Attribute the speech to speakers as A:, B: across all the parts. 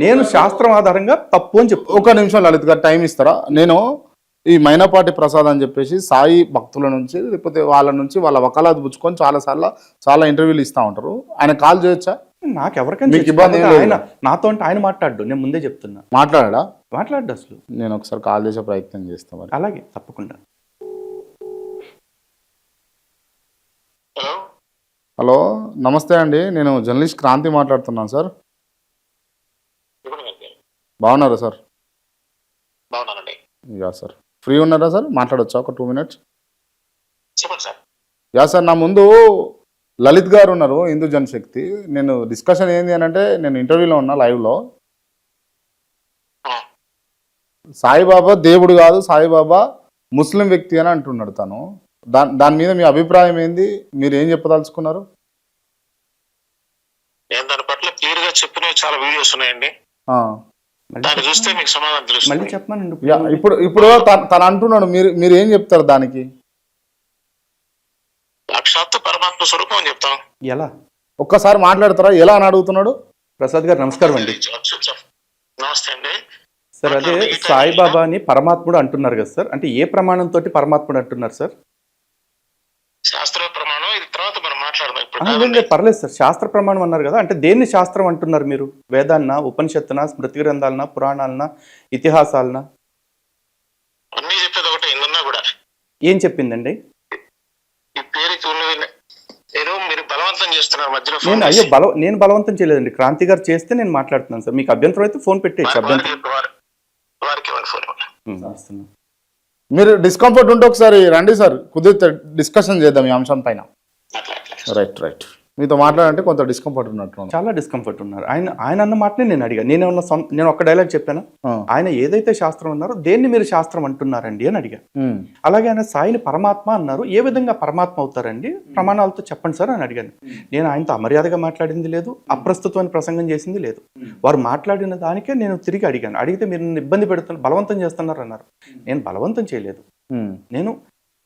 A: నేను శాస్త్రం ఆధారంగా తప్పు అని చెప్పు.
B: ఒక నిమిషం లలిత్ గారు టైం ఇస్తారా? నేను ఈ మైనపాటి ప్రసాద్ అని చెప్పేసి సాయి భక్తుల నుంచి లేకపోతే వాళ్ళ నుంచి వాళ్ళ వకాలాత్ పుచ్చుకొని చాలా ఇంటర్వ్యూలు ఇస్తూ ఉంటారు. ఆయన కాల్ చేయొచ్చా?
A: నాకు ఎవరికైనా
B: మీకు ఇబ్బంది ఏం లేదు.
A: ఆయన నాతో అంటే ఆయన మాట్లాడు, నేను ముందే చెప్తున్నా.
B: మాట్లాడా?
A: మాట్లాడు అసలు.
B: నేను ఒకసారి కాల్ చేసే ప్రయత్నం చేస్తాను మరి.
A: అలాగే తప్పకుండా.
C: హలో
B: హలో, నమస్తే అండి. నేను జర్నలిస్ట్ క్రాంతి మాట్లాడుతున్నాను సార్.
C: చెప్పండి.
B: బాగున్నారా సార్?
C: బాగున్నానండి.
B: యా సార్, ఫ్రీ ఉన్నారా సార్? మాట్లాడొచ్చా ఒక 2 minutes?
C: చెప్పండి సార్.
B: యా సార్, నా ముందు లలిత్ గారు ఉన్నారు, హిందూ జనశక్తి. నేను డిస్కషన్ ఏంది అని అంటే, నేను ఇంటర్వ్యూలో ఉన్నా లైవ్లో.
C: ఆ,
B: సాయిబాబా దేవుడు కాదు, సాయిబాబా ముస్లిం వ్యక్తి అని అంటున్నాడు తను. దాని మీద మీ అభిప్రాయం ఏంది? మీరు ఏం చెప్పదలుచుకున్నారు?
C: నేను దాని పట్ల క్లియర్ గా చెప్పినవి చాలా వీడియోస్ ఉన్నాయండి.
B: ఆ.
C: దాన్ని చూస్తే మీకు సమాధానం
A: మళ్ళీ
C: తెలుస్తుంది.
A: చెప్పమనండి.
B: యా, ఇప్పుడు తను అంటున్నాడు, మీరు ఏం చెప్తారు దానికి?
C: సాక్షాత్తు పరమాత్మ స్వరూపం అని చెప్తాం.
A: ఎలా?
B: ఒక్కసారి మాట్లాడతారా? ఎలా అని అడుగుతున్నాడు.
A: ప్రసాద్ గారు నమస్కారం అండి.
C: నమస్తే అండి.
A: సార్, అదే సాయిబాబాని పరమాత్ముడు అంటున్నారు కదా సార్, అంటే ఏ ప్రమాణంతో పరమాత్ముడు అంటున్నారు సార్?
C: శాస్త్ర ప్రమాణం ఇది తర్వాత మనం మాట్లాడదాం. ఇప్పుడు
A: లేదు,
C: కాదండి.
A: లేదు, పర్లేదు సార్. శాస్త్ర ప్రమాణం అన్నారు కదా, అంటే దేన్ని శాస్త్రం అంటున్నారు మీరు? వేదాన్న, ఉపనిషత్తున, స్మృతి గ్రంథాలన, పురాణాలన, ఇతిహాసాలన?
C: అన్నీ చెప్పేది ఒకటే ఇందున్నా కూడా.
A: ఏం చెప్పిందండి?
C: ఈ పేరుకి ఉన్నది ఏదో మీరు బలవంతం చేస్తున్నారు మధ్యలో ఫోన్
A: నేను
C: చేసి.
A: నేను బలవంతం చేయలేదండి. క్రాంతి గారు చేస్తే నేను మాట్లాడుతున్నాను సార్. మీకు అభ్యంతరం అయితే ఫోన్ పెట్టేయచ్చు. అభ్యంతరం
C: వారికి ఇవ్వండి ఫోన్ ఇవ్వండి.
A: ఇస్తున్నాను.
B: మీరు డిస్కంఫర్ట్ ఉంటే ఒకసారి రండి సార్, కుదిరితే డిస్కషన్ చేద్దాం ఈ అంశం పైన.
C: అట్లా అట్లా.
B: రైట్. మీతో మాట్లాడంటే కొంత డిస్కంఫర్ట్ ఉన్నట్టు.
A: చాలా డిస్కంఫర్ట్ ఉన్నారు. ఆయన అన్న మాటనే నేను అడిగా. నేను ఒక డైలాగ్ చెప్పాను. ఆయన ఏదైతే శాస్త్రం అన్నారో దేన్ని మీరు శాస్త్రం అంటున్నారండి అని అడిగా. అలాగే ఆయన సాయిని పరమాత్మ అన్నారు. ఏ విధంగా పరమాత్మ అవుతారండి? ప్రమాణాలతో చెప్పండి సార్ అని అడిగాను. నేను ఆయనతో అమర్యాదగా మాట్లాడింది లేదు, అప్రస్తుతమైన ప్రసంగం చేసింది లేదు. వారు మాట్లాడిన దానికే నేను తిరిగి అడిగాను. అడిగితే మీరు నన్ను ఇబ్బంది పెడుతున్నారు, బలవంతం చేస్తున్నారు అన్నారు. నేను బలవంతం చేయలేదు.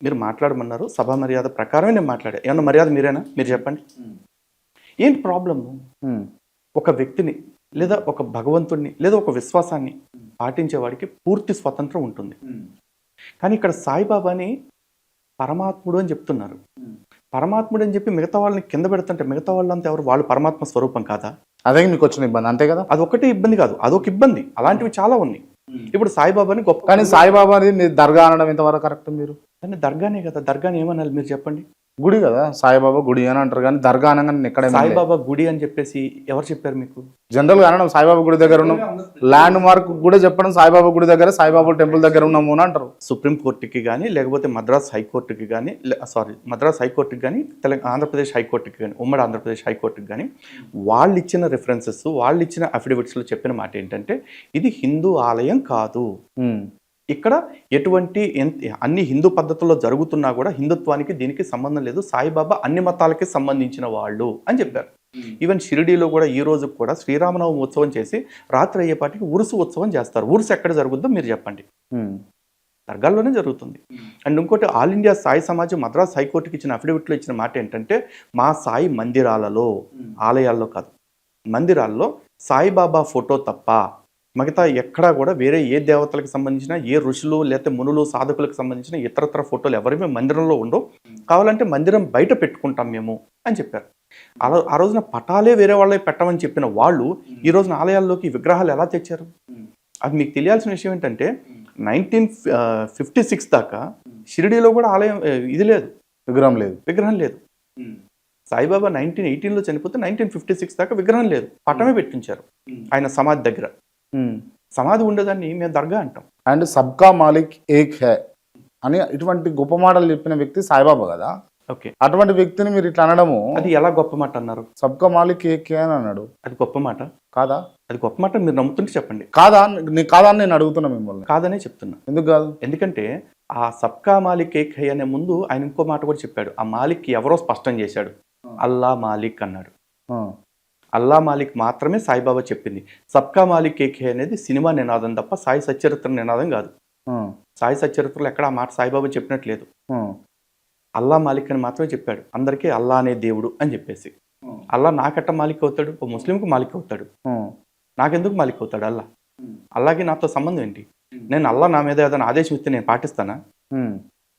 A: మీరు మాట్లాడమన్నారు, సభా మర్యాద ప్రకారమే నేను మాట్లాడా. ఏమన్నా మర్యాద మీరేనా? మీరు చెప్పండి. ఏంటి ప్రాబ్లము? ఒక వ్యక్తిని లేదా ఒక భగవంతుడిని లేదా ఒక విశ్వాసాన్ని పాటించేవాడికి పూర్తి స్వతంత్రం ఉంటుంది. కానీ ఇక్కడ సాయిబాబాని పరమాత్ముడు అని చెప్తున్నారు. పరమాత్ముడు అని చెప్పి మిగతా వాళ్ళని కింద పెడుతుంటే మిగతా వాళ్ళంతా ఎవరు? వాళ్ళు పరమాత్మ స్వరూపం కాదా?
B: అదే మీకు వచ్చిన ఇబ్బంది, అంతే కదా?
A: అదొకటే ఇబ్బంది కాదు, అదొక ఇబ్బంది. అలాంటివి చాలా ఉన్నాయి. ఇప్పుడు సాయిబాబాని గొప్ప,
B: కానీ సాయిబాబా అనేది మీరు దర్గా అనడం ఎంతవరకు కరెక్ట్? మీరు
A: కానీ దర్గానే కదా, దర్గాని ఏమనాలి మీరు చెప్పండి?
B: గుడి కదా, సాయిబాబా గుడి అని అంటారు, కానీ దర్గా అనగానే ఎక్కడ
A: సాయిబాబా గుడి అని చెప్పేసి ఎవరు చెప్పారు మీకు?
B: జనరల్ గా అనడం సాయిబాబా గుడి దగ్గర ఉన్నాం, ల్యాండ్ మార్క్ కూడా చెప్పడం సాయిబాబా గుడి దగ్గర, సాయిబాబా టెంపుల్ దగ్గర ఉన్నాము అని అంటారు.
A: సుప్రీంకోర్టుకి కానీ లేకపోతే మద్రాస్ హైకోర్టుకి కానీ, మద్రాస్ హైకోర్టుకి కానీ, ఆంధ్రప్రదేశ్ హైకోర్టుకి కానీ, ఉమ్మడి ఆంధ్రప్రదేశ్ హైకోర్టుకి కానీ వాళ్ళు ఇచ్చిన రిఫరెన్సెస్, వాళ్ళు ఇచ్చిన అఫిడవిట్స్లో చెప్పిన మాట ఏంటంటే ఇది హిందూ ఆలయం కాదు. ఇక్కడ ఎటువంటి అన్ని హిందూ పద్ధతుల్లో జరుగుతున్నా కూడా హిందుత్వానికి దీనికి సంబంధం లేదు. సాయిబాబా అన్ని మతాలకి సంబంధించిన వాళ్ళు అని చెప్పారు. ఈవెన్ షిరిడీలో కూడా ఈ రోజు కూడా శ్రీరామనవమి ఉత్సవం చేసి రాత్రి అయ్యేపాటికి ఉరుసు ఉత్సవం చేస్తారు. ఉరుసు ఎక్కడ జరుగుద్దో మీరు చెప్పండి? దర్గాల్లోనే జరుగుతుంది. అండ్ ఇంకోటి, ఆల్ ఇండియా సాయి సమాజం మద్రాస్ హైకోర్టుకి ఇచ్చిన అఫిడవిట్లో ఇచ్చిన మాట ఏంటంటే మా సాయి మందిరాలలో, ఆలయాల్లో కాదు, మందిరాల్లో సాయిబాబా ఫోటో తప్ప మిగతా ఎక్కడా కూడా వేరే ఏ దేవతలకు సంబంధించిన, ఏ ఋషులు లేకపోతే మునులు సాధకులకు సంబంధించిన ఇతరత్ర ఫోటోలు ఎవరిమే మందిరంలో ఉండవు. కావాలంటే మందిరం బయట పెట్టుకుంటాం మేము అని చెప్పారు. ఆ రోజున పటాలే వేరే వాళ్ళే పెట్టమని చెప్పిన వాళ్ళు ఈ రోజున ఆలయాల్లోకి విగ్రహాలు ఎలా తెచ్చారు? అది మీకు తెలియాల్సిన విషయం ఏంటంటే 1956 దాకా షిరిడీలో కూడా ఆలయం ఇది లేదు, విగ్రహం లేదు. సాయిబాబా 1918లో చనిపోతే 1956 దాకా విగ్రహం లేదు, పటమే పెట్టించారు ఆయన సమాధి దగ్గర. సమాధి ఉండేదాన్ని మేము దర్గా అంటాం.
B: అండ్ సబ్కా మాలిక్ ఏక్ హై అని ఇటువంటి గొప్ప మాటలు చెప్పిన వ్యక్తి సాయిబాబా కదా.
A: ఓకే,
B: అటువంటి వ్యక్తిని మీరు ఇట్లా అనడము,
A: అది ఎలా గొప్ప మాట అన్నారు?
B: సబ్కా మాలిక్ ఏక్ హై అని అన్నాడు.
A: అది గొప్ప మాట
B: కాదా?
A: అది గొప్ప మాట మీరు నమ్ముతుంటే చెప్పండి.
B: కాదా అని నేను అడుగుతున్నా మిమ్మల్ని.
A: కాదనే చెప్తున్నా.
B: ఎందుకు కాదు?
A: ఎందుకంటే ఆ సబ్కా మాలిక్ ఏక్ హై అనే ముందు ఆయన ఇంకో మాట కూడా చెప్పాడు. ఆ మాలిక్ ఎవరో స్పష్టం చేశాడు. అల్లా మాలిక్ అన్నాడు. అల్లా మాలిక్ మాత్రమే సాయిబాబా చెప్పింది. సబ్కా మాలిక్ ఏక్ హై అనేది సినిమా నినాదం తప్ప సాయి సచ్చరిత్ర నినాదం కాదు. సాయి సచ్చరిత్రలో ఎక్కడ ఆ మాట సాయిబాబా చెప్పినట్లేదు. అల్లా మాలిక్ అని మాత్రమే చెప్పాడు. అందరికీ అల్లా అనే దేవుడు అని చెప్పేసి. అల్లా నాకెట్ట మాలిక్ అవుతాడు? ఓ ముస్లింకు మాలిక్ అవుతాడు. నాకెందుకు మాలిక్ అవుతాడు అల్లా? అల్లాకి నాతో సంబంధం ఏంటి? నేను అల్లా నా మీద ఏదైనా ఆదేశం ఇస్తే నేను పాటిస్తానా?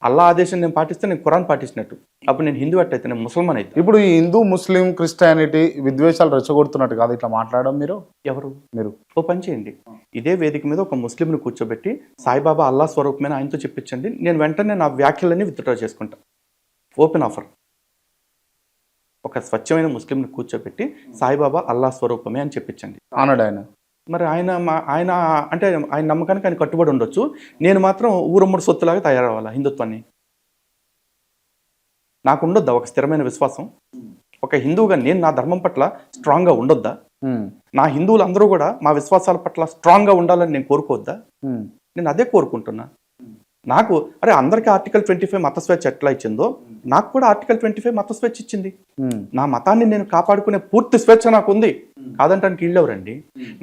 A: అల్లా ఆదేశం నేను పాటిస్తే నేను ఖురాన్ పాటించినట్టు. అప్పుడు నేను హిందూ అట్టయితే నేను ముసల్మాన్ అయితే.
B: ఇప్పుడు ఈ హిందూ ముస్లిం క్రిస్టియానిటీ విద్వేషాలు రెచ్చగొడుతున్నట్టు కాదు ఇట్లా మాట్లాడడం మీరు?
A: ఎవరు?
B: మీరు
A: ఓ పని చేయండి, ఇదే వేదిక మీద ఒక ముస్లింను కూర్చోబెట్టి సాయిబాబా అల్లా స్వరూపమైన ఆయనతో చెప్పించండి, నేను వెంటనే నా వ్యాఖ్యలన్నీ విత్డ్రా చేసుకుంటా. Open offer. ఒక స్వచ్ఛమైన ముస్లింను కూర్చోబెట్టి సాయిబాబా అల్లా స్వరూపమే అని చెప్పించండి
B: అన్నాడు ఆయన.
A: మరి ఆయన అంటే ఆయన నమ్మకానికి ఆయన కట్టుబడి ఉండొచ్చు, నేను మాత్రం ఊరమ్మడి సొత్తులాగా తయారవ్వాలా హిందుత్వాన్ని? నాకు ఉండొద్దా ఒక స్థిరమైన విశ్వాసం? ఒక హిందువుగా నేను నా ధర్మం పట్ల స్ట్రాంగ్గా ఉండొద్దా? నా హిందువులు అందరూ కూడా మా విశ్వాసాల పట్ల స్ట్రాంగ్గా ఉండాలని నేను కోరుకోవద్దా? నేను అదే కోరుకుంటున్నా. నాకు అందరికీ ఆర్టికల్ 25 మత స్వేచ్ఛ ఎట్లా ఇచ్చిందో నాకు కూడా ఆర్టికల్ 25 మత స్వేచ్ఛ ఇచ్చింది. నా మతాన్ని నేను కాపాడుకునే పూర్తి స్వేచ్ఛ నాకు ఉంది. కాదంటానికి వీళ్ళెవరండి?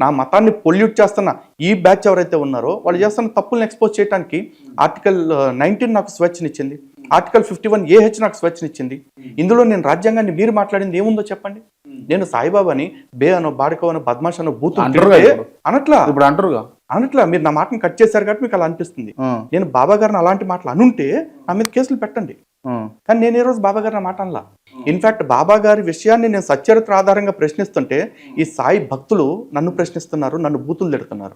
A: నా మతాన్ని పొల్యూట్ చేస్తున్న ఈ బ్యాచ్ ఎవరైతే ఉన్నారో వాళ్ళు చేస్తున్న తప్పులను ఎక్స్పోజ్ చేయడానికి ఆర్టికల్ 19 నాకు స్వేచ్ఛనిచ్చింది, ఆర్టికల్ 51AH నాకు స్వేచ్ఛనిచ్చింది. ఇందులో నేను రాజ్యాంగాన్ని మీరు మాట్లాడింది ఏముందో చెప్పండి. నేను సాయిబాబాని బే అనో బాడకో అనో బద్మాష్ అనో బూతు అనట్లా.
B: ఇప్పుడు అంటారుగా
A: అనట్లా, మీరు నా మాటను కట్ చేశారు కాబట్టి మీకు అలా అనిపిస్తుంది. నేను బాబా గారిని అలాంటి మాటలు అనుంటే నా మీద కేసులు పెట్టండి. కానీ నేను ఏ రోజు బాబా గారిని మాట అనలా. ఇన్ఫాక్ట్ బాబా గారి విషయాన్ని నేను సచ్చరిత్ర ఆధారంగా ప్రశ్నిస్తుంటే ఈ సాయి భక్తులు నన్ను ప్రశ్నిస్తున్నారు, నన్ను బూతులు తిడుతున్నారు.